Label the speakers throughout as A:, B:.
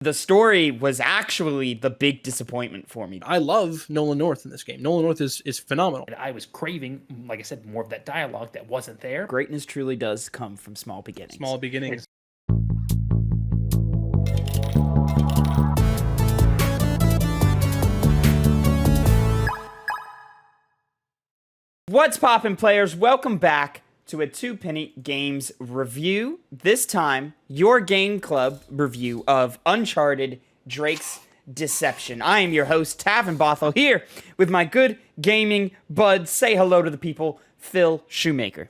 A: The story was actually the big disappointment for me.
B: I love Nolan North in this game. Nolan North is phenomenal.
C: And I was craving, like I said, more of that dialogue that wasn't there.
A: Greatness truly does come from small beginnings.
B: Small beginnings.
A: What's poppin', players? Welcome back to a Two Penny Games review. This time, your Game Club review of Uncharted Drake's Deception. I am your host, Tavin Bothel, here with my good gaming bud. Say hello to the people, Phil Shoemaker.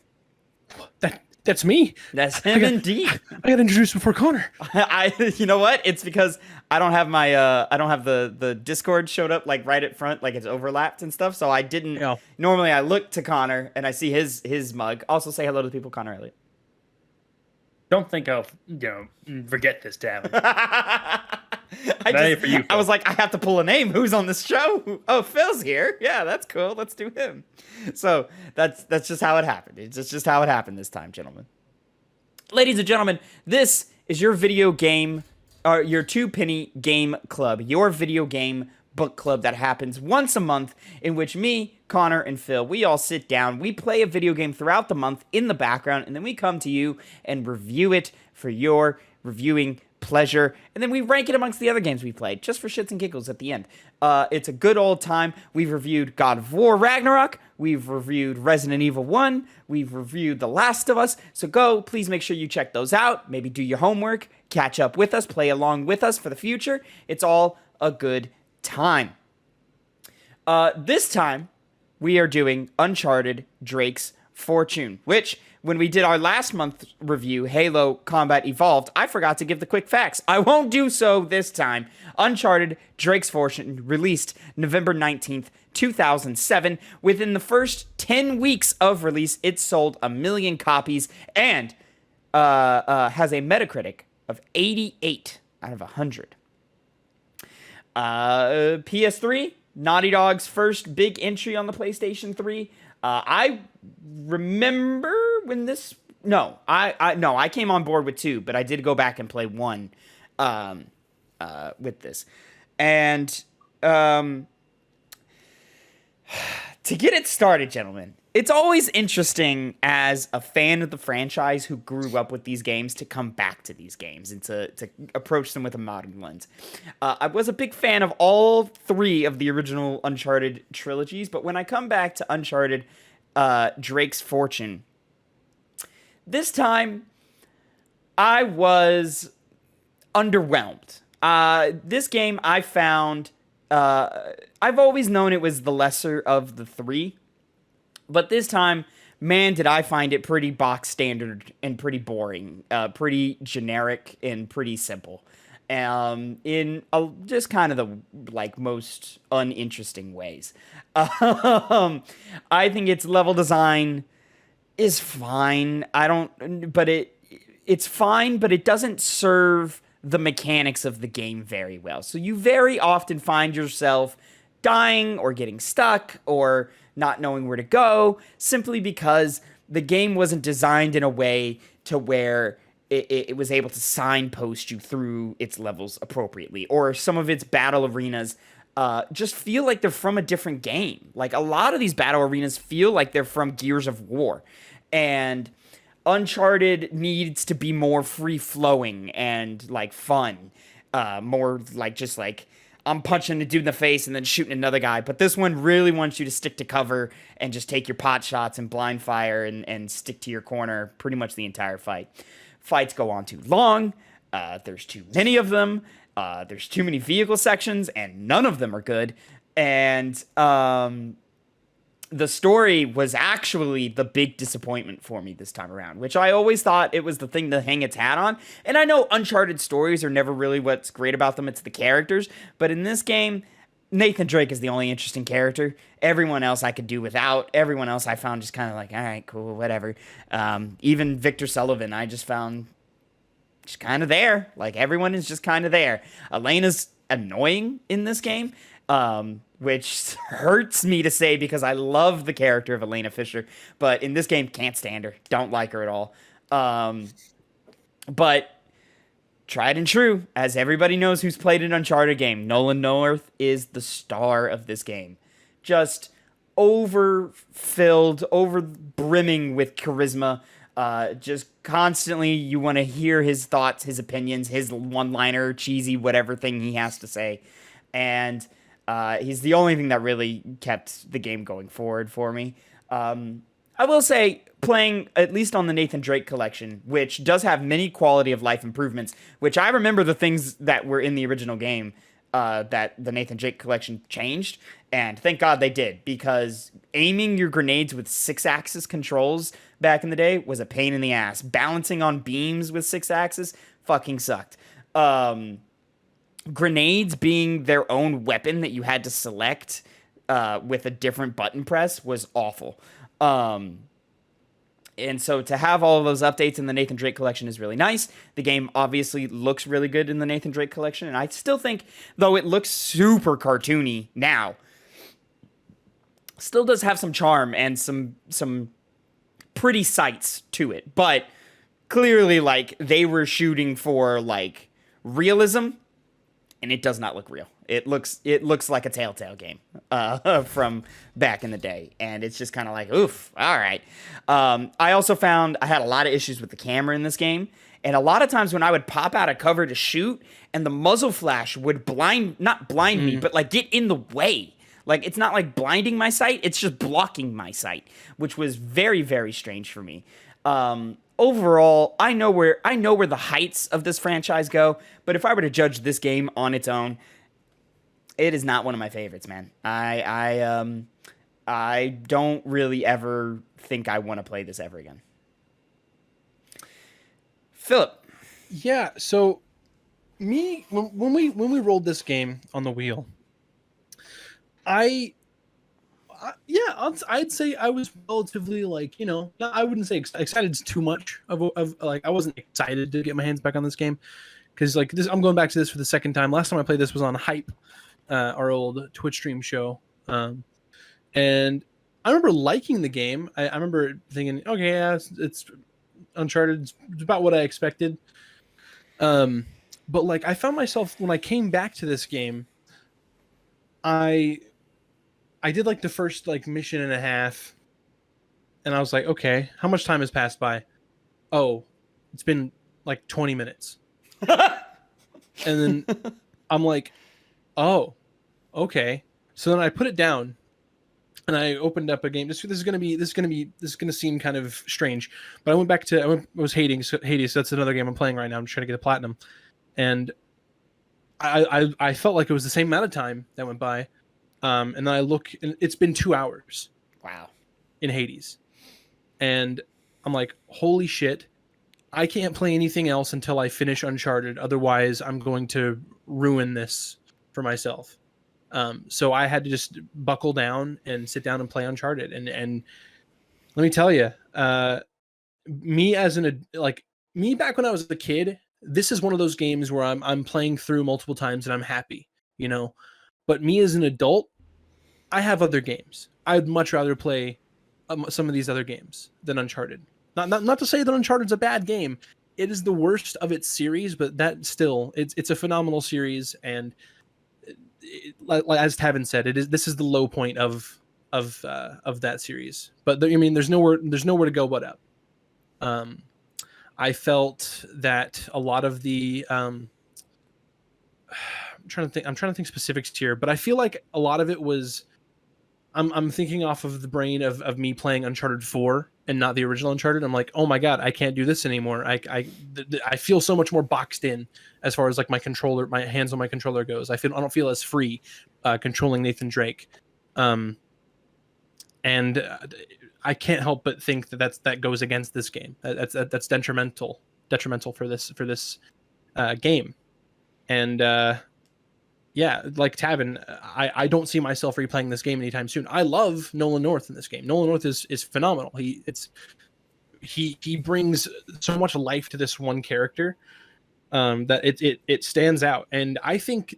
B: That's me.
A: That's him indeed.
B: I got introduced before Connor.
A: You know what? It's because I don't have my I don't have the Discord showed up like right at front, like it's overlapped and stuff. So I didn't.
B: Yeah.
A: Normally I look to Connor and I see his mug. Also say hello to the people, Connor Elliott.
C: Don't think I'll, forget this, Tavin.
A: I was like, I have to pull a name. Who's on this show? Oh, Phil's here. Yeah, that's cool. Let's do him. So that's just how it happened. It's just how it happened this time, gentlemen. Ladies and gentlemen, this is your video game, your Two Penny Game Club, your video game book club that happens once a month, in which me, Connor, and Phil, we all sit down, we play a video game throughout the month in the background, and then we come to you and review it for your reviewing pleasure, and then we rank it amongst the other games we played, just for shits and giggles at the end. It's a good old time. We've reviewed God of War Ragnarok, we've reviewed Resident Evil 1, we've reviewed The Last of Us, so go, please make sure you check those out, maybe do your homework, catch up with us, play along with us for the future. It's all a good time. This time, we are doing Uncharted Drake's Fortune, which, when we did our last month review, Halo Combat Evolved, I forgot to give the quick facts. I won't do so this time. Uncharted Drake's Fortune released November 19th, 2007. Within the first 10 weeks of release, it sold 1 million copies and has a Metacritic of 88 out of 100. PS3, Naughty Dog's first big entry on the PlayStation 3. I remember when this... No, I came on board with 2, but I did go back and play 1 with this. And to get it started, gentlemen, it's always interesting as a fan of the franchise who grew up with these games to come back to these games and to approach them with a modern lens. I was a big fan of all 3 of the original Uncharted trilogies, but when I come back to Uncharted Drake's Fortune, this time I was underwhelmed. This game I found, I've always known it was the lesser of the 3, but this time, man, did I find it pretty box standard and pretty boring, pretty generic and pretty simple, in just kind of the most uninteresting ways. I think its level design is fine. It's fine, but it doesn't serve the mechanics of the game very well. So you very often find yourself dying or getting stuck or not knowing where to go, simply because the game wasn't designed in a way to where it was able to signpost you through its levels appropriately, or some of its battle arenas just feel like they're from a different game. Like, a lot of these battle arenas feel like they're from Gears of War, and Uncharted needs to be more free-flowing and, like, fun, more like just like I'm punching a dude in the face and then shooting another guy. But this one really wants you to stick to cover and just take your pot shots and blind fire and stick to your corner pretty much the entire fight. Fights go on too long. There's too many of them. There's too many vehicle sections, and none of them are good. And the story was actually the big disappointment for me this time around, which I always thought it was the thing to hang its hat on. And I know Uncharted stories are never really what's great about them. It's the characters. But in this game, Nathan Drake is the only interesting character. Everyone else I could do without. Everyone else I found just kind of like, all right, cool, whatever. Even Victor Sullivan, I just found just kind of there. Like, everyone is just kind of there. Elena's annoying in this game. Which hurts me to say because I love the character of Elena Fisher, but in this game, can't stand her. Don't like her at all. But tried and true, as everybody knows who's played an Uncharted game, Nolan North is the star of this game. Just overfilled, over brimming with charisma. Just constantly, you want to hear his thoughts, his opinions, his one-liner, cheesy, whatever thing he has to say. And he's the only thing that really kept the game going forward for me. I will say, playing at least on the Nathan Drake collection, which does have many quality of life improvements, which I remember the things that were in the original game that the Nathan Drake collection changed, and thank God they did, because aiming your grenades with 6-axis controls back in the day was a pain in the ass. Balancing on beams with 6-axis fucking sucked. Grenades being their own weapon that you had to select with a different button press was awful. And so to have all of those updates in the Nathan Drake collection is really nice. The game obviously looks really good in the Nathan Drake collection, and I still think, though it looks super cartoony now, still does have some charm and some pretty sights to it. But clearly, like, they were shooting for, like, realism, and it does not look real. It looks like a Telltale game from back in the day, and it's just kind of like, oof, all right. I also found I had a lot of issues with the camera in this game, and a lot of times when I would pop out of cover to shoot, and the muzzle flash would not blind me, but like get in the way. Like, it's not like blinding my sight, it's just blocking my sight, which was very, very strange for me. Overall, I know where the heights of this franchise go, but if I were to judge this game on its own, it is not one of my favorites, man. I don't really ever think I want to play this ever again. Philip.
B: Yeah, so when we rolled this game on the wheel, I'd say I was relatively, like, I wouldn't say excited too much of like, I wasn't excited to get my hands back on this game, because like this, I'm going back to this for the second time. Last time I played this was on Hype, our old Twitch stream show, and I remember liking the game. I remember thinking, okay, yeah, it's Uncharted, it's about what I expected. But like, I found myself, when I came back to this game, I did like the first like mission and a half, and I was like, okay, how much time has passed by? Oh, it's been like 20 minutes. And then I'm like, oh, okay. So then I put it down, and I opened up a game. This is gonna seem kind of strange, but I was Hades. That's another game I'm playing right now. I'm trying to get a platinum, and I felt like it was the same amount of time that went by. And then I look, and it's been 2 hours.
A: Wow.
B: In Hades. And I'm like, holy shit, I can't play anything else until I finish Uncharted. Otherwise, I'm going to ruin this for myself. So I had to just buckle down and sit down and play Uncharted. And let me tell you, me back when I was a kid, this is one of those games where I'm playing through multiple times and I'm happy, But me as an adult, I have other games. I'd much rather play some of these other games than Uncharted. Not to say that Uncharted's a bad game. It is the worst of its series, but that still, it's a phenomenal series. And as Tavin said, this is the low point of that series. But there's nowhere to go but up. I felt that a lot of the I'm trying to think specifics here, but I feel like a lot of it was, I'm thinking off of the brain of me playing Uncharted 4 and not the original Uncharted. I'm like, oh my god, I can't do this anymore. I feel so much more boxed in as far as like my hands on my controller goes. I don't feel as free controlling Nathan Drake, and I can't help but think that goes against this game. That's detrimental for this game, and yeah, like Tavin, I don't see myself replaying this game anytime soon. I love Nolan North in this game. Nolan North is phenomenal. He brings so much life to this one character that it stands out. And I think,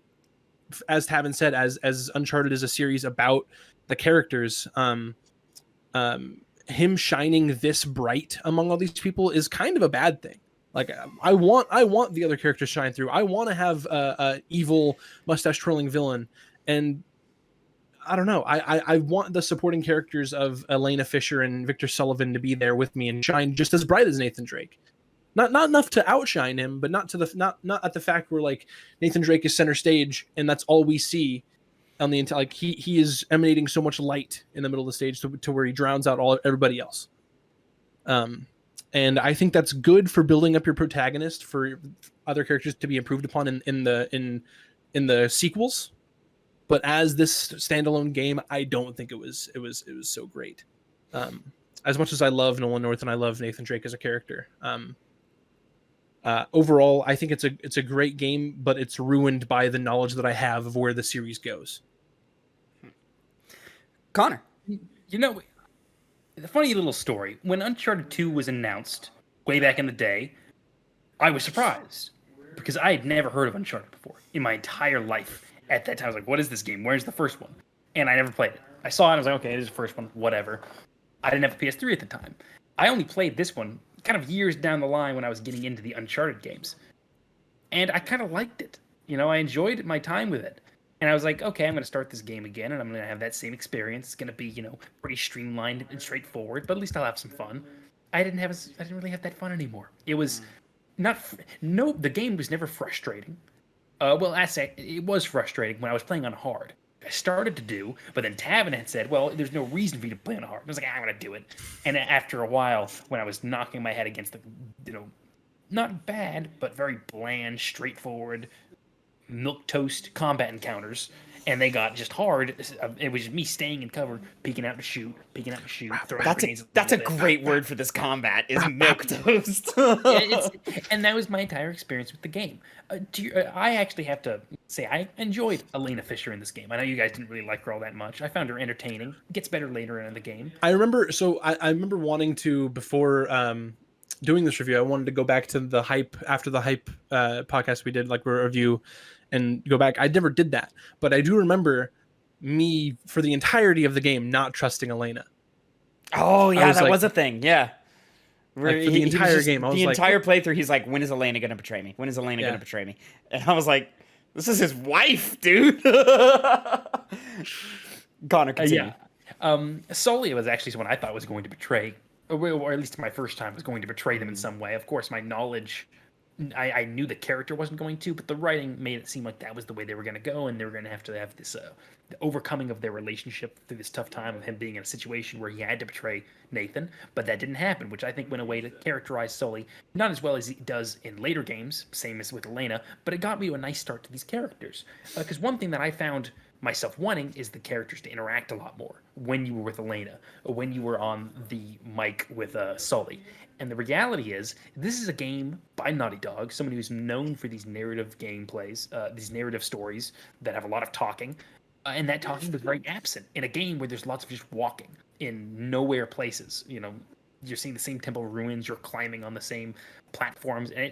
B: as Tavin said, as Uncharted is a series about the characters, him shining this bright among all these people is kind of a bad thing. Like I want the other characters to shine through. I want to have a evil mustache twirling villain, and I don't know. I want the supporting characters of Elena Fisher and Victor Sullivan to be there with me and shine just as bright as Nathan Drake. Not enough to outshine him, but not at the fact where like Nathan Drake is center stage and that's all we see on the entire. Like he is emanating so much light in the middle of the stage to where he drowns out everybody else. And I think that's good for building up your protagonist for other characters to be improved upon in the sequels. But as this standalone game, I don't think it was so great. As much as I love Nolan North and I love Nathan Drake as a character, overall, I think it's a great game, but it's ruined by the knowledge that I have of where the series goes.
A: Connor,
C: You know, the funny little story. When Uncharted 2 was announced way back in the day, I was surprised because I had never heard of Uncharted before in my entire life. At that time, I was like, what is this game? Where's the first one? And I never played it. I saw it, and I was like, okay, it is the first one, whatever. I didn't have a PS3 at the time. I only played this one kind of years down the line when I was getting into the Uncharted games. And I kind of liked it. You know, I enjoyed my time with it. And I was like, okay, I'm going to start this game again, and I'm going to have that same experience. It's going to be, you know, pretty streamlined and straightforward, but at least I'll have some fun. I didn't really have that fun anymore. It was the game was never frustrating. Well, I say it was frustrating when I was playing on hard. I started to do, but then Tavin had said, well, there's no reason for you to play on hard. I was like, I'm going to do it. And after a while, when I was knocking my head against the, you know, not bad, but very bland, straightforward, milquetoast combat encounters, and they got just hard. It was just me staying in cover, peeking out to shoot, throwing grenades.
A: That's a great word for this combat, is milquetoast.
C: And that was my entire experience with the game. I actually have to say I enjoyed Elena Fisher in this game. I know you guys didn't really like her all that much. I found her entertaining. It gets better later in the game.
B: I remember wanting to, before doing this review, I wanted to go back to the hype after the hype podcast we did, like a review, and go back. I never did that, but I do remember me for the entirety of the game not trusting Elena.
A: Oh yeah, that was a thing. Yeah,
B: like, for the entire game,
A: the entire playthrough, he's like, "When is Elena gonna betray me? When is Elena gonna betray me?" And I was like, "This is his wife, dude." Connor, continue.
C: Sully was actually someone I thought was going to betray, or at least my first time was going to betray them in some way. Of course, my knowledge, I knew the character wasn't going to, but the writing made it seem like that was the way they were going to go, and they were going to have this the overcoming of their relationship through this tough time of him being in a situation where he had to betray Nathan, but that didn't happen, which I think went a way to characterize Sully not as well as he does in later games, same as with Elena, but it got me to a nice start to these characters. Because one thing that I found myself wanting is the characters to interact a lot more when you were with Elena, or when you were on the mic with Sully. And the reality is, this is a game by Naughty Dog, somebody who's known for these narrative gameplays, these narrative stories that have a lot of talking, and that talking was very absent in a game where there's lots of just walking in nowhere places. You know, you're seeing the same temple ruins, you're climbing on the same platforms, and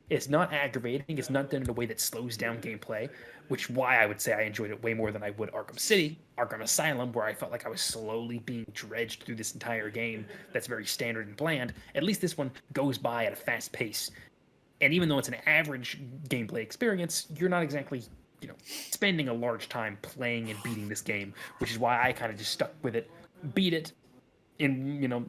C: it's not aggravating. It's not done in a way that slows down gameplay, which why I would say I enjoyed it way more than I would Arkham City, Arkham Asylum, where I felt like I was slowly being dredged through this entire game that's very standard and bland. At least this one goes by at a fast pace. And even though it's an average gameplay experience, you're not exactly, you know, spending a large time playing and beating this game, which is why I kind of just stuck with it, beat it in, you know,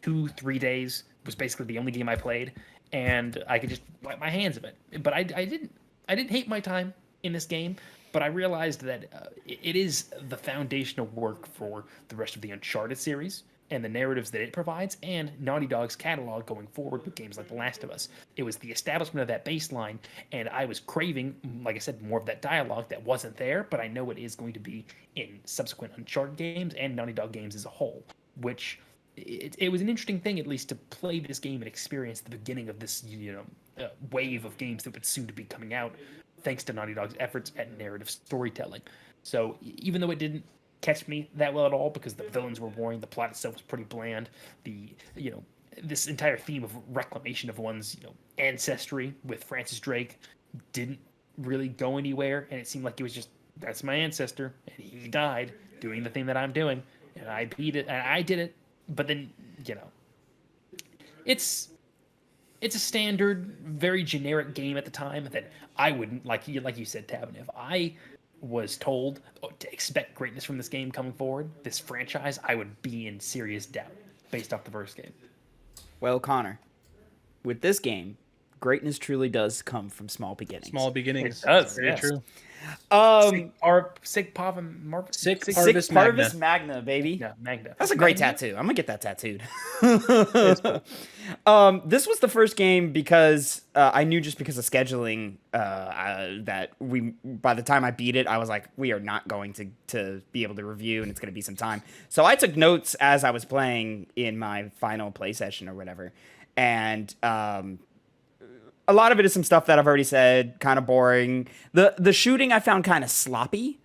C: 2-3 days. It was basically the only game I played, and I could just wipe my hands of it. But I didn't hate my time in this game, but I realized that it is the foundational work for the rest of the Uncharted series and the narratives that it provides, and Naughty Dog's catalog going forward with games like The Last of Us. It was the establishment of that baseline, and I was craving, like I said, more of that dialogue that wasn't there, but I know it is going to be in subsequent Uncharted games and Naughty Dog games as a whole, which it was an interesting thing, at least, to play this game and experience the beginning of this, you know, wave of games that would soon to be coming out, thanks to Naughty Dog's efforts at narrative storytelling. So even though it didn't catch me that well at all, because the villains were boring, the plot itself was pretty bland, this entire theme of reclamation of one's, you know, ancestry with Francis Drake didn't really go anywhere, and it seemed like it was just, that's my ancestor, and he died doing the thing that I'm doing, and I beat it, and I did it. But then, you know, it's it's a standard, very generic game at the time that I wouldn't like you said, Tavin. If I was told to expect greatness from this game coming forward, this franchise, I would be in serious doubt based off the first game.
A: Well, Connor, with this game, greatness truly does come from small beginnings.
B: Small beginnings.
C: It does,
B: Very
C: yes.
B: true.
C: Sic
B: Parvis
A: Parvis Magna, baby.
C: Yeah, Magna.
A: That's a great tattoo. I'm gonna get that tattooed. This was the first game because I knew just because of scheduling that by the time I beat it, I was like, we are not going to be able to review, and it's gonna be some time. So I took notes as I was playing in my final play session or whatever, and a lot of it is some stuff that I've already said, kind of boring. The shooting I found kind of sloppy.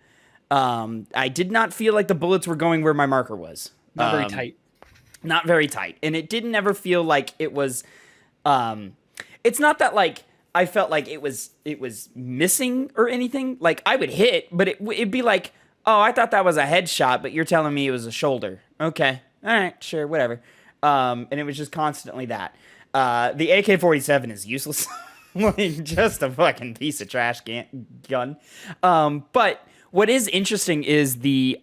A: I did not feel like the bullets were going where my marker was.
B: Not very tight.
A: Not very tight. And it didn't ever feel like it was it's not that like I felt like it was missing or anything. Like I would hit, but it'd be like, "Oh, I thought that was a headshot, but you're telling me it was a shoulder." Okay. All right, sure, whatever. And it was just constantly that. The AK-47 is useless. Like, just a fucking piece of trash gun. But what is interesting is the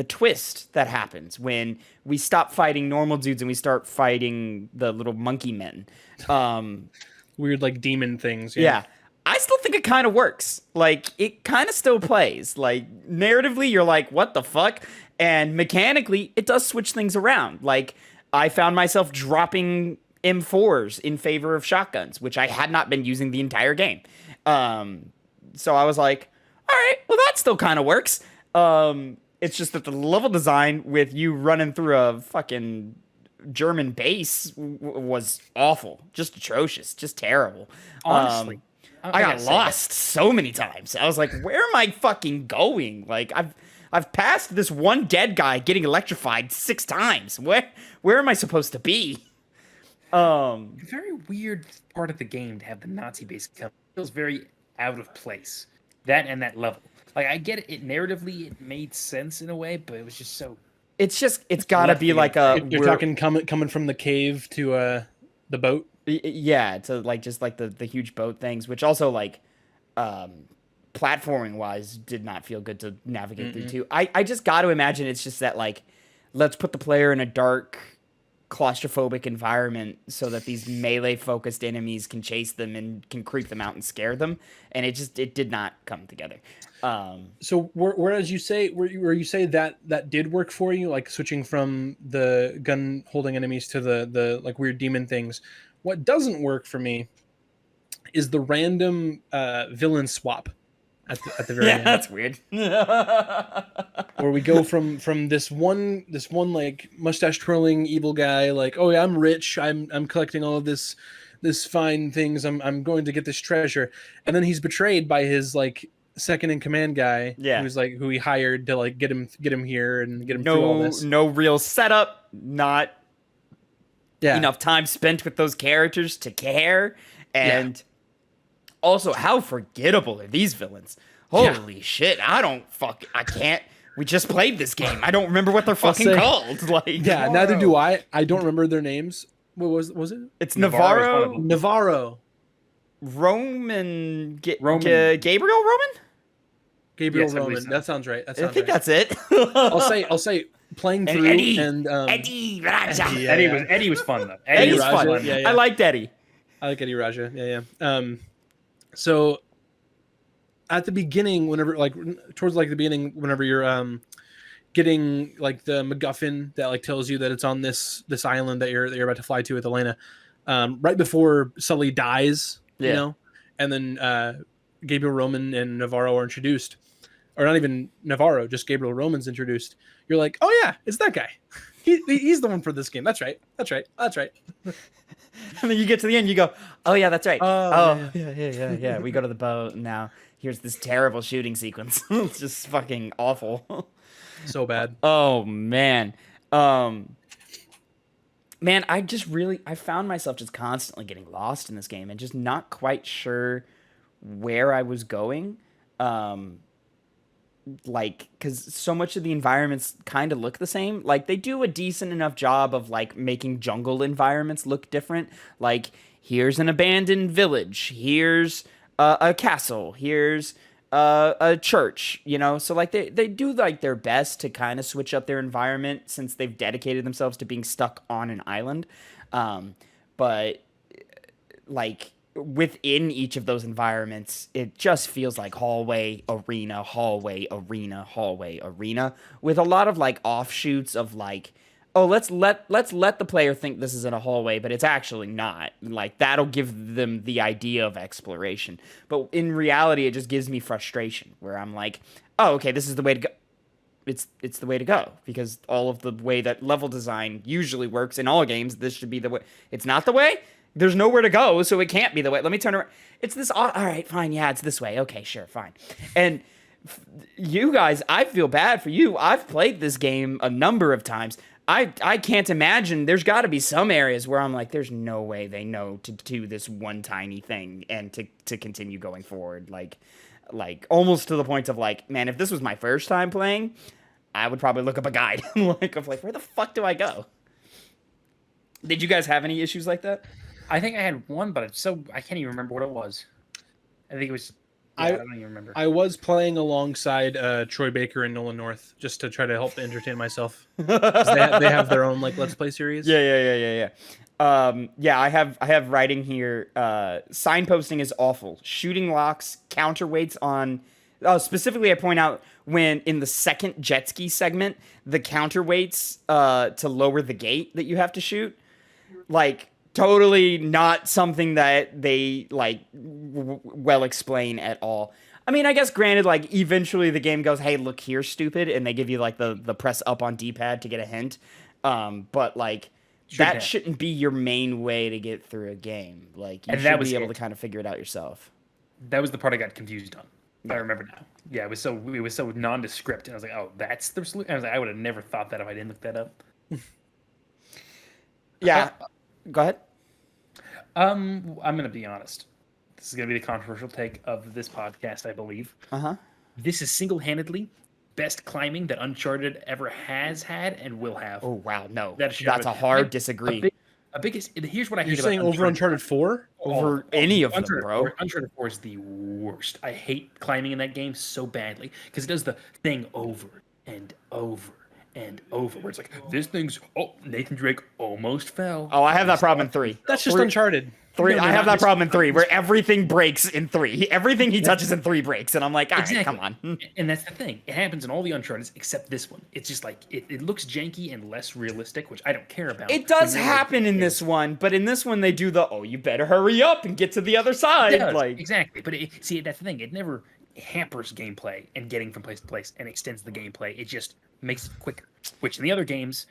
A: twist that happens when we stop fighting normal dudes and we start fighting the little monkey men.
B: Weird, like, demon things.
A: Yeah. I still think it kind of works. Like, it kind of still plays. Like, narratively, you're like, what the fuck? And mechanically, it does switch things around. Like, I found myself dropping M4s in favor of shotguns, which I had not been using the entire game. So I was like, all right, well, that still kind of works. It's just that the level design with you running through a fucking German base was awful. Just atrocious. Just terrible.
C: Honestly.
A: I got lost so many times. I was like, where am I fucking going? Like, I've passed this one dead guy getting electrified 6 times. Where am I supposed to be?
C: Very weird part of the game to have the Nazi base come. It feels very out of place. That and that level. Like, I get it narratively, it made sense in a way, but it was just so...
A: It's gotta be like a...
B: You're talking coming from the cave to the boat?
A: Yeah, to like just like the huge boat things, which also like platforming wise did not feel good to navigate through too. I just got to imagine it's just that like let's put the player in a dark claustrophobic environment so that these melee focused enemies can chase them and can creep them out and scare them, and it did not come together.
B: So whereas you say where you say that did work for you, like switching from the gun holding enemies to the like weird demon things, what doesn't work for me is the random villain swap at the very end.
A: That's weird.
B: Where we go from this one like mustache twirling evil guy, like, oh yeah, I'm rich, I'm collecting all of this fine things, I'm going to get this treasure, and then he's betrayed by his like second in command guy, who's like who he hired to like get him here and get him through all this.
A: No real setup, not enough time spent with those characters to care, and also how forgettable are these villains? Holy shit! I can't. We just played this game. I don't remember what they're fucking called. Like,
B: neither do I. I don't remember their names. What was it?
A: It's Navarro,
C: Roman.
A: Gabriel Roman.
B: Gabriel Roman. That sounds right.
A: I think that's it.
B: I'll say playing through
A: Eddie.
B: Eddie
A: Raja.
C: Eddie was fun though.
A: Eddie's fun.
B: Yeah.
A: I liked Eddie.
B: I like Eddie Raja. Yeah. So at the beginning, whenever like towards like the beginning, whenever you're getting like the MacGuffin that like tells you that it's on this island that you're about to fly to with Elena, right before Sully dies, you know, and then Gabriel Roman and Navarro are introduced, or not even Navarro, just Gabriel Roman's introduced. You're like, oh yeah, it's that guy. He's the one for this game. That's right.
A: And then you get to the end, you go, oh yeah, that's right.
B: Yeah.
A: We go to the boat, and now here's this terrible shooting sequence. It's just fucking awful.
B: So bad.
A: Oh man. Man, I found myself just constantly getting lost in this game and just not quite sure where I was going. like, because so much of the environments kind of look the same. Like, they do a decent enough job of like making jungle environments look different. Like, here's an abandoned village, here's a castle, here's a church, you know. So like they do like their best to kind of switch up their environment since they've dedicated themselves to being stuck on an island. But like within each of those environments, it just feels like hallway, arena, hallway, arena, hallway, arena, with a lot of like offshoots of like, oh, let's let the player think this is in a hallway, but it's actually not. Like, that'll give them the idea of exploration. But in reality, it just gives me frustration where I'm like, oh, okay, this is the way to go. It's the way to go, because all of the way that level design usually works in all games, this should be the way. It's not the way. There's nowhere to go, so it can't be the way. Let me turn around. It's this. All right, fine. Yeah, it's this way. Okay, sure, fine. And you guys, I feel bad for you. I've played this game a number of times. I can't imagine. There's got to be some areas where I'm like, there's no way they know to do this one tiny thing and to continue going forward. Like almost to the point of like, man, if this was my first time playing, I would probably look up a guide of like, where the fuck do I go? Did you guys have any issues like that?
C: I think I had one, but I can't even remember what it was. I think it was. Yeah, I don't even remember.
B: I was playing alongside Troy Baker and Nolan North just to try to help entertain myself. 'Cause they have their own like Let's Play series.
A: Yeah. I have writing here. Signposting is awful. Shooting locks, counterweights on. Specifically, I point out when in the second jet ski segment, the counterweights to lower the gate that you have to shoot, like. Totally not something that they like well explain at all. I mean, I guess granted, like eventually the game goes, "Hey, look here, stupid," and they give you like the press up on D-pad to get a hint. But like that shouldn't be your main way to get through a game. Like you should be able to kind of figure it out yourself.
C: That was the part I got confused on. I remember now. Yeah, it was so nondescript, and I was like, "Oh, that's the solution." I was like, I would have never thought that if I didn't look that up.
A: Yeah. Go ahead.
C: I'm gonna be honest. This is gonna be the controversial take of this podcast, I believe. This is single-handedly best climbing that Uncharted ever has had and will have.
A: Oh wow, no, that's a hard disagree.
C: Here's what I hate
B: You're saying over Uncharted 4?
A: Over any of them, bro.
C: Uncharted 4 is the worst. I hate climbing in that game so badly because it does the thing over and over and over, where it's like, this thing's, Nathan Drake almost fell.
A: Oh, I have that problem in 3.
B: That's just Uncharted.
A: 3. I have that problem in 3, where everything breaks in 3. Everything he touches in 3 breaks, and I'm like, all right, come on.
C: And that's the thing. It happens in all the Uncharted except this one. It's just like, it looks janky and less realistic, which I don't care about.
A: It does happen in this one, but in this one they do the, you better hurry up and get to the other side. Like
C: exactly. But see, that's the thing. It never hampers gameplay and getting from place to place and extends the gameplay. It just makes it quicker, which in the other games,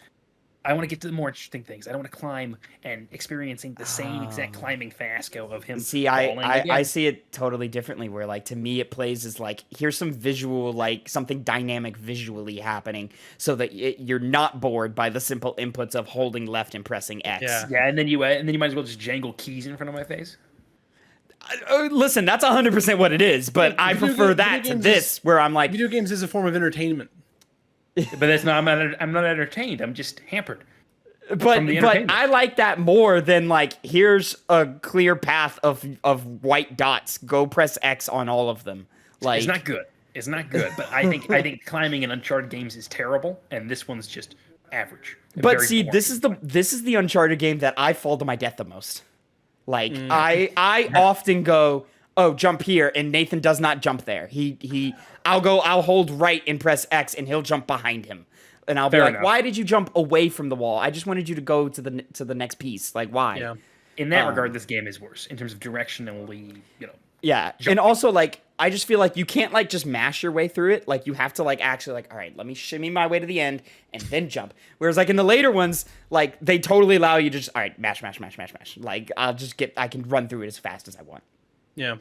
C: I want to get to the more interesting things. I don't want to climb and experiencing the same exact climbing fiasco of him.
A: See, I see it totally differently, where like to me it plays as like, here's some visual, like something dynamic visually happening, so that you're not bored by the simple inputs of holding left and pressing X.
C: Yeah, and then you might as well just jangle keys in front of my face.
B: Listen, that's 100% what it is, but I prefer that to this, where I'm like,
D: video games is a form of entertainment.
C: But that's not. I'm not entertained. I'm just hampered.
A: But I like that more than like, here's a clear path of white dots. Go press X on all of them. Like,
C: it's not good. It's not good. But I think climbing in Uncharted games is terrible, and this one's just average.
A: But see, boring. This is the Uncharted game that I fall to my death the most. Like I often go, oh, jump here, and Nathan does not jump there. I'll hold right and press X, and he'll jump behind him. And I'll be like, why did you jump away from the wall? I just wanted you to go to the next piece. Like, why?
C: Yeah. In that regard, this game is worse in terms of directionally,
A: Yeah, jumping. And also, like, I just feel like you can't, like, just mash your way through it. Like, you have to, like, actually, like, all right, let me shimmy my way to the end and then jump. Whereas, like, in the later ones, like, they totally allow you to just, all right, mash. Like, I can run through it as fast as I want.
D: Yeah.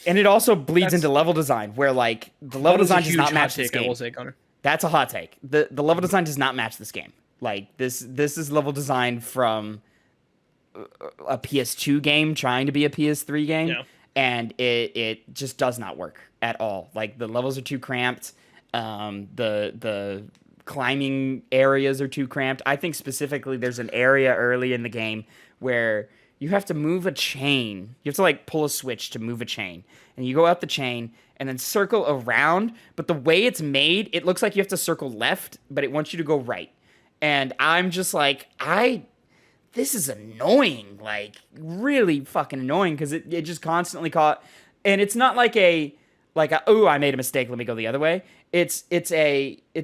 A: And it also bleeds into level design, where like the level design does not match this game.
D: I will say, Connor.
A: That's a hot take. The level design does not match this game. Like this is level design from a PS2 game trying to be a PS3 game, and it just does not work at all. Like the levels are too cramped. The climbing areas are too cramped. I think specifically there's an area early in the game where you have to move a chain. You have to like pull a switch to move a chain, and you go out the chain and then circle around. But the way it's made, it looks like you have to circle left, but it wants you to go right. And I'm just like, this is annoying, like really fucking annoying, because it just constantly caught. And it's not like oh, I made a mistake, let me go the other way. It's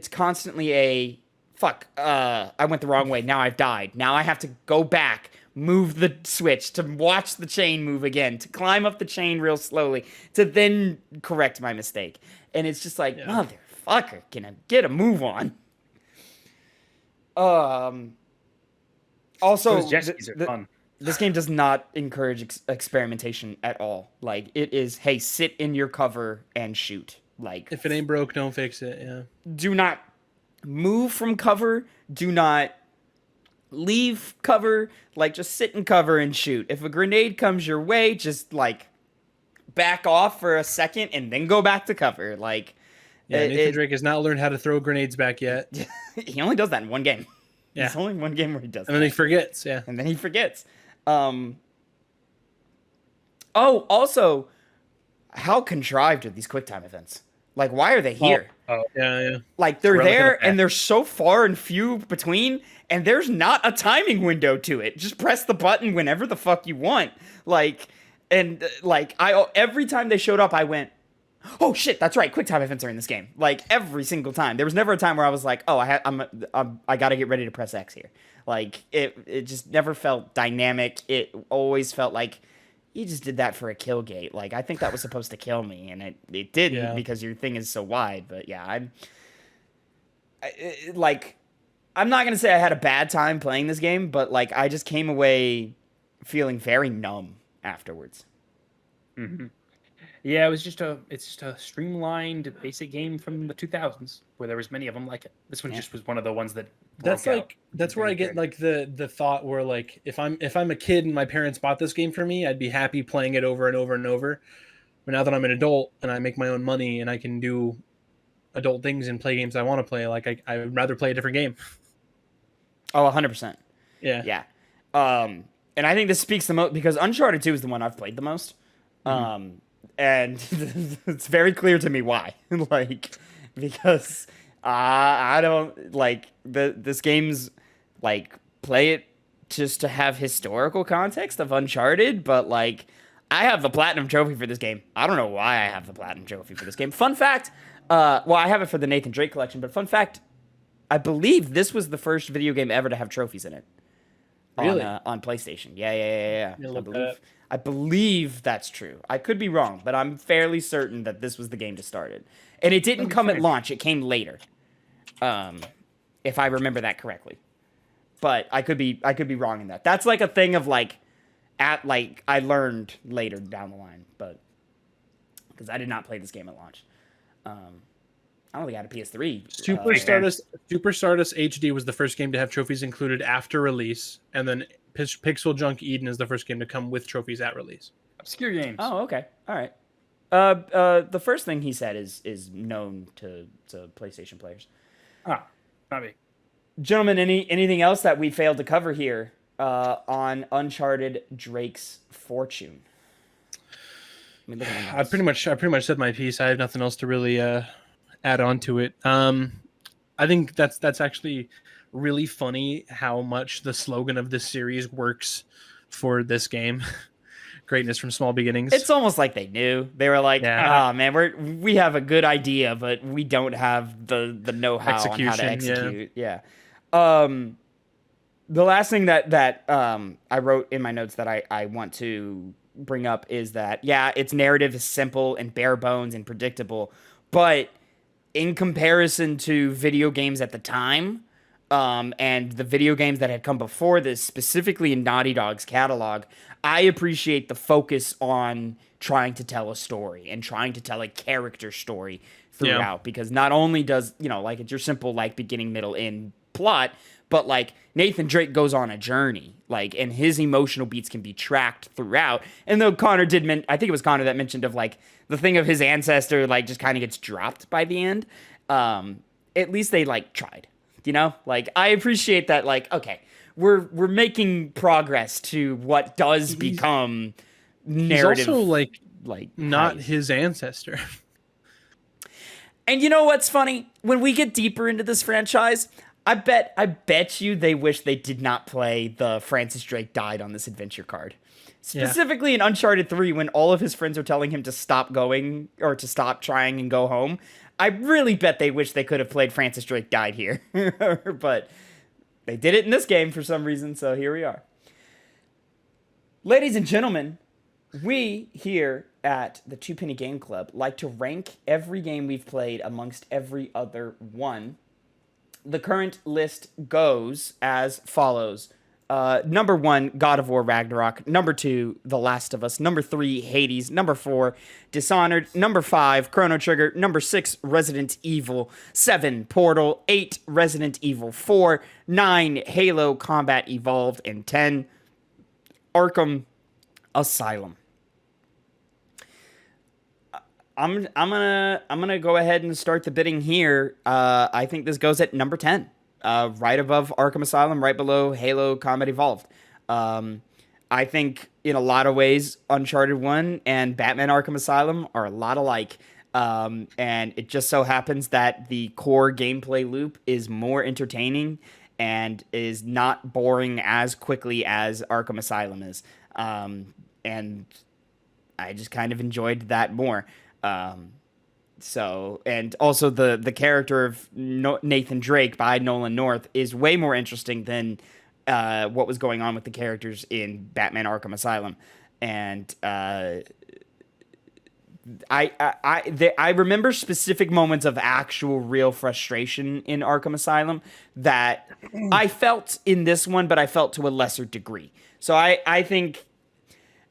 A: constantly a fuck, I went the wrong way, now I've died. Now I have to go back, move the switch to watch the chain move again, to climb up the chain real slowly, to then correct my mistake. And it's just like, motherfucker, can I get a move on? Also,
C: Those jet skis are fun.
A: This game does not encourage experimentation at all. Like, it is, hey, sit in your cover and shoot. Like,
B: If it ain't broke, don't fix it. Yeah.
A: do not move from cover. Do not leave cover. Like, just sit in cover and shoot. If a grenade comes your way, just, like, back off for a second and then go back to cover. Like,
B: Yeah, Nathan Drake has not learned how to throw grenades back yet.
A: He only does that in one game.
B: Yeah.
A: There's only one game where he does that.
B: And then he forgets, yeah.
A: And then he forgets. Also, how contrived are these QuickTime events? Like, why are they here?
B: Yeah.
A: Like, they're
C: Relative
A: there,
C: effect.
A: and they're so far and few between, and there's not a timing window to it. Just press the button whenever the fuck you want. Like, and, like, every time they showed up, I went, oh shit, that's right, QuickTime events are in this game. Like, every single time. There was never a time where I was like, oh, I gotta get ready to press X here. Like, it just never felt dynamic. It always felt like you just did that for a kill gate. Like, I think that was supposed to kill me, and it didn't because your thing is so wide. But yeah, I'm not gonna say I had a bad time playing this game, but like, I just came away feeling very numb afterwards.
C: Mm-hmm. Yeah, it's just a streamlined basic game from the 2000s where there was many of them like it. This one just was one of the ones that
B: That's where I get like the thought where like if I'm a kid and my parents bought this game for me, I'd be happy playing it over and over and over. But now that I'm an adult and I make my own money and I can do adult things and play games I want to play, like I would rather play a different game.
A: Oh, 100%.
B: Yeah.
A: Yeah. And I think this speaks the most because Uncharted 2 is the one I've played the most. And it's very clear to me why. Like, because I don't like this game's like, play it just to have historical context of Uncharted, but like, I have the platinum trophy for this game. I don't know why I have the platinum trophy for this game. Fun fact, well, I have it for the Nathan Drake collection, but fun fact, I believe this was the first video game ever to have trophies in it.
B: Really?
A: On PlayStation. Yeah.
B: Look
A: I believe that's true. I could be wrong, but I'm fairly certain that this was the game to start it. And it didn't come at launch. It came later. If I remember that correctly. But I could be wrong in that. That's like a thing of like I learned later down the line, but because I did not play this game at launch. I don't think I had a PS3.
B: Super Stardust HD was the first game to have trophies included after release, and then Pixel Junk Eden is the first game to come with trophies at release.
C: Obscure games.
A: Oh, okay. All right. The first thing he said is known to PlayStation players.
C: Ah, not me.
A: Gentlemen, anything else that we failed to cover here on Uncharted Drake's Fortune? I mean,
B: I pretty much said my piece. I have nothing else to really add on to it. I think that's actually really funny how much the slogan of this series works for this game. Greatness from small beginnings.
A: It's almost like they knew. They were like, "Oh man, we have a good idea, but we don't have the know-how on how to execute." Yeah. The last thing that I wrote in my notes that I want to bring up is that its narrative is simple and bare bones and predictable, but in comparison to video games at the time, and the video games that had come before this, specifically in Naughty Dog's catalog, I appreciate the focus on trying to tell a story and trying to tell a character story throughout. Because not only does, like, it's your simple, like, beginning, middle, end plot, but like Nathan Drake goes on a journey, like, and his emotional beats can be tracked throughout. And though Connor did I think it was Connor that mentioned of like the thing of his ancestor like just kind of gets dropped by the end. At least they like tried, you know, like I appreciate that. Like, okay, we're making progress to what does become narrative.
B: He's also like not
A: heist.
B: his ancestor.
A: And you know what's funny? When we get deeper into this franchise, I bet you they wish they did not play the Francis Drake died on this adventure card. Specifically in Uncharted 3, when all of his friends are telling him to stop going or to stop trying and go home, I really bet they wish they could have played Francis Drake died here. But they did it in this game for some reason, so here we are. Ladies and gentlemen, we here at the Two Penny Game Club like to rank every game we've played amongst every other one. The current list goes as follows. Number 1, God of War Ragnarok. Number 2, The Last of Us. Number 3, Hades. Number 4, Dishonored. Number 5, Chrono Trigger. Number 6, Resident Evil. 7, Portal. 8, Resident Evil 4. 9, Halo Combat Evolved. And 10, Arkham Asylum. I'm gonna go ahead and start the bidding here. I think this goes at number 10. Right above Arkham Asylum, right below Halo Combat Evolved. I think in a lot of ways, Uncharted 1 and Batman Arkham Asylum are a lot alike. And it just so happens that the core gameplay loop is more entertaining and is not boring as quickly as Arkham Asylum is. And I just kind of enjoyed that more. So, and also the character of Nathan Drake by Nolan North is way more interesting than what was going on with the characters in Batman Arkham Asylum. And I remember specific moments of actual real frustration in Arkham Asylum that I felt in this one, but I felt to a lesser degree. So I think,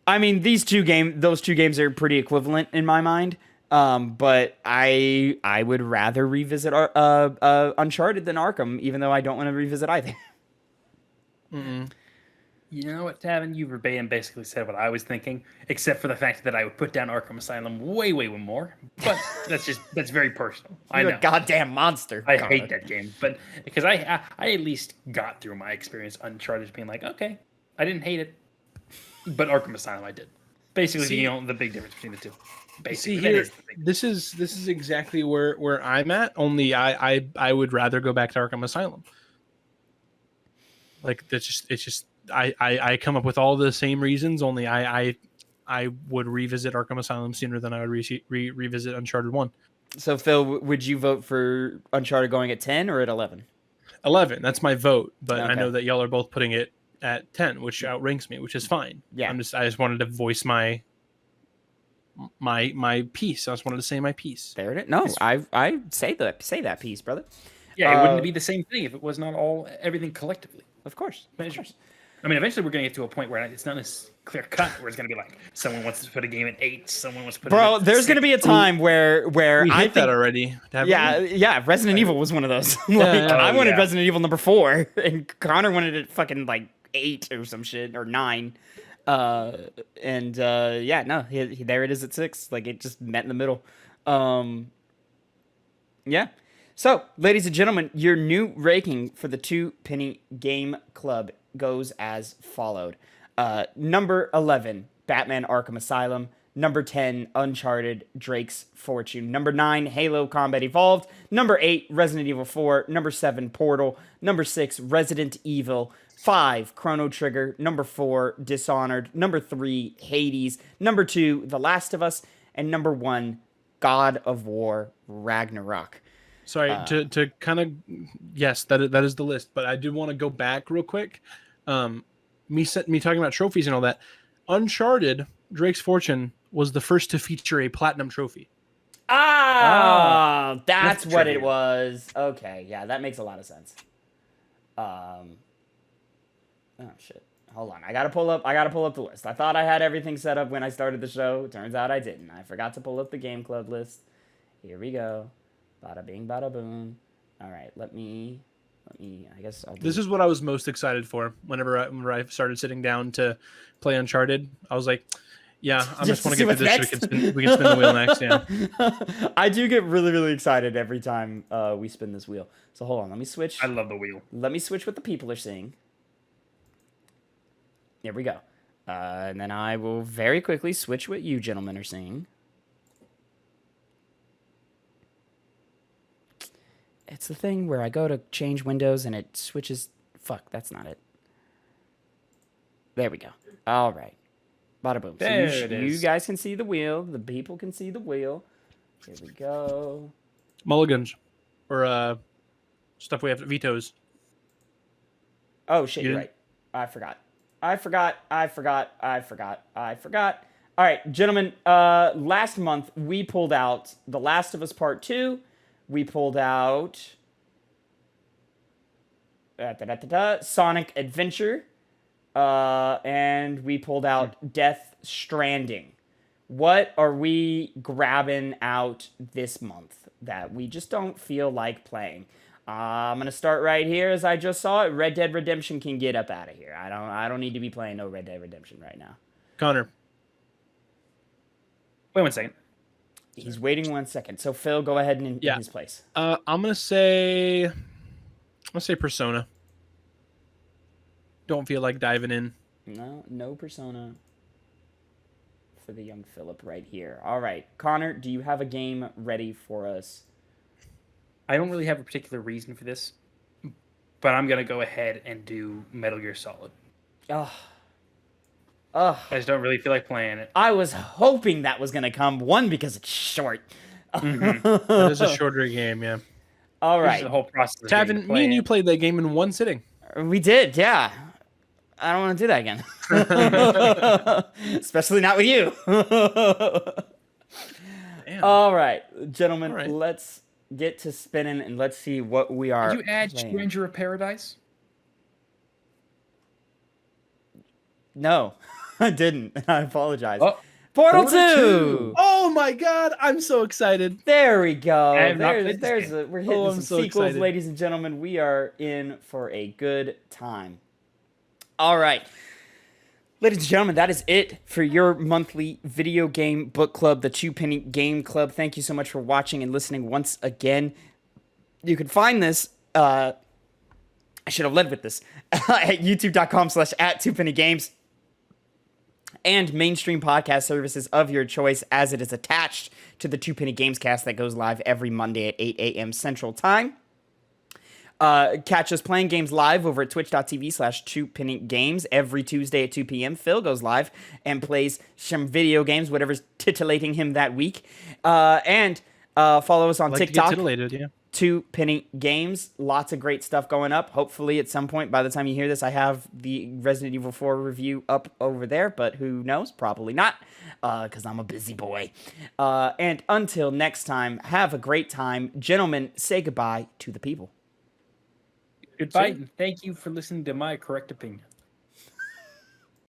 A: I mean, those two games are pretty equivalent in my mind. But I would rather revisit Uncharted than Arkham, even though I don't want to revisit either.
B: Mm-mm.
C: You know what, Tavin? You verbatim basically said what I was thinking, except for the fact that I would put down Arkham Asylum way more. But that's very personal. I know.
A: You're a goddamn monster.
C: I hate that game, but because I at least got through my experience Uncharted being like, okay, I didn't hate it, but Arkham Asylum I did. Basically, the big difference between the two. Basically,
B: see here, this is exactly where I'm at. Only I would rather go back to Arkham Asylum. Like it's just I come up with all the same reasons. Only I would revisit Arkham Asylum sooner than I would revisit Uncharted 1.
A: So Phil, would you vote for Uncharted going at 10 or at 11?
B: 11. That's my vote, but
A: Okay.
B: I know that y'all are both putting it at 10, which outranks me, which is fine.
A: Yeah.
B: I just wanted to voice my piece. I just wanted to say my piece.
A: There it is. No, I say that piece, brother.
C: Yeah, it wouldn't be the same thing if it was not everything collectively.
A: Of course.
C: I mean, eventually we're going to get to a point where it's not as clear cut, where it's going to be like someone wants to put a game at 8, someone wants to put it at
A: There's
C: 6.
A: going to be a time where
B: We
A: I
B: hit
A: think
B: that already.
A: Yeah, Resident Evil was one of those. I wanted Resident Evil number 4, and Connor wanted it fucking like 8 or some shit, or 9. There it is at 6. Like, it just met in the middle. Yeah. So, ladies and gentlemen, your new ranking for the Two Penny Game Club goes as followed. Number 11, Batman Arkham Asylum. Number 10, Uncharted Drake's Fortune. Number 9, Halo Combat Evolved. Number 8, Resident Evil 4. Number 7, Portal. Number 6, Resident Evil 5, Chrono Trigger. Number 4, Dishonored. Number 3, Hades. Number 2, The Last of Us. And number 1, God of War Ragnarok.
B: Sorry, to kind of, yes, that is the list, but I do want to go back real quick. Me talking about trophies and all that. Uncharted Drake's Fortune was the first to feature a platinum trophy.
A: That's what it was. Okay, yeah, that makes a lot of sense. Oh shit. Hold on. I gotta pull up the list. I thought I had everything set up when I started the show. Turns out I didn't. I forgot to pull up the Game Club list. Here we go. Bada bing, bada boom. All right, let me I guess I'll do
B: This is what I was most excited for whenever I started sitting down to play Uncharted. I was like, yeah, I
A: Just
B: just want
A: to
B: to
A: see
B: get
A: what's
B: through this so
A: next.
B: we can spin the wheel next. Yeah.
A: I do get really, really excited every time we spin this wheel. So hold on, let me switch.
C: I love the wheel.
A: Let me switch what the people are seeing. There we go. And then I will very quickly switch what you gentlemen are seeing. It's the thing where I go to change windows and it switches. Fuck, that's not it. There we go. All right. Bada boom.
C: There
A: So
C: it
A: you
C: is.
A: guys can see the wheel. The people can see the wheel. Here we go.
B: Mulligans or stuff we have vetoes.
A: Oh, shit,
B: You
A: you're
B: didn't-
A: right. I forgot. All right, gentlemen, last month we pulled out The Last of Us Part 2. We pulled out Sonic Adventure. And we pulled out Death Stranding. What are we grabbing out this month that we just don't feel like playing? I'm gonna start right here as I just saw it. Red Dead Redemption can get up out of here. I don't need to be playing no Red Dead Redemption right now.
B: Connor.
C: Wait 1 second.
A: He's waiting 1 second. So Phil, go ahead and in his place.
B: I'm gonna say Persona. Don't feel like diving in.
A: No Persona for the young Philip right here. All right, Connor, do you have a game ready for us?
C: I don't really have a particular reason for this, but I'm gonna go ahead and do Metal Gear Solid.
A: Ugh.
C: I just don't really feel like playing it.
A: I was hoping that was gonna come. One, because it's short.
B: That is a shorter game, yeah.
A: All
C: This
A: right,
C: is the whole process. Of getting to
B: Tavin,
C: play
B: me and
C: it.
B: you played that game in one sitting.
A: we did, yeah. I don't want to do that again, especially not with you.
B: Damn.
A: All right, gentlemen,
B: All right.
A: let's get to spinning and let's see what we are.
C: Did you add
A: playing.
C: Stranger of Paradise?
A: No, I didn't. I apologize.
C: Oh,
A: Portal
C: Portal
A: 2.
B: Oh my god, I'm so excited.
A: There we go.
C: I have not played this
A: We're hitting
B: I'm
A: some
B: so
A: sequels,
B: excited.
A: ladies and gentlemen. We are in for a good time. All right. Ladies and gentlemen, that is it for your monthly video game book club, the Two Penny Game Club. Thank you so much for watching and listening once again. You can find this, I should have led with this, at youtube.com/@2pennygames. And mainstream podcast services of your choice, as it is attached to the Two Penny Games cast that goes live every Monday at 8 a.m. Central Time. Catch us playing games live over at twitch.tv/2pennygames every Tuesday at 2 p.m. Phil goes live and plays some video games, whatever's titillating him that week. And follow us on
B: I like to get
A: TikTok.
B: titillated, yeah.
A: 2 Penny Games. Lots of great stuff going up. Hopefully at some point, by the time you hear this, I have the Resident Evil 4 review up over there, but who knows? Probably not, because I'm a busy boy. And until next time, have a great time. Gentlemen, say goodbye to the people.
C: goodbye, and thank you for listening to my correct opinion.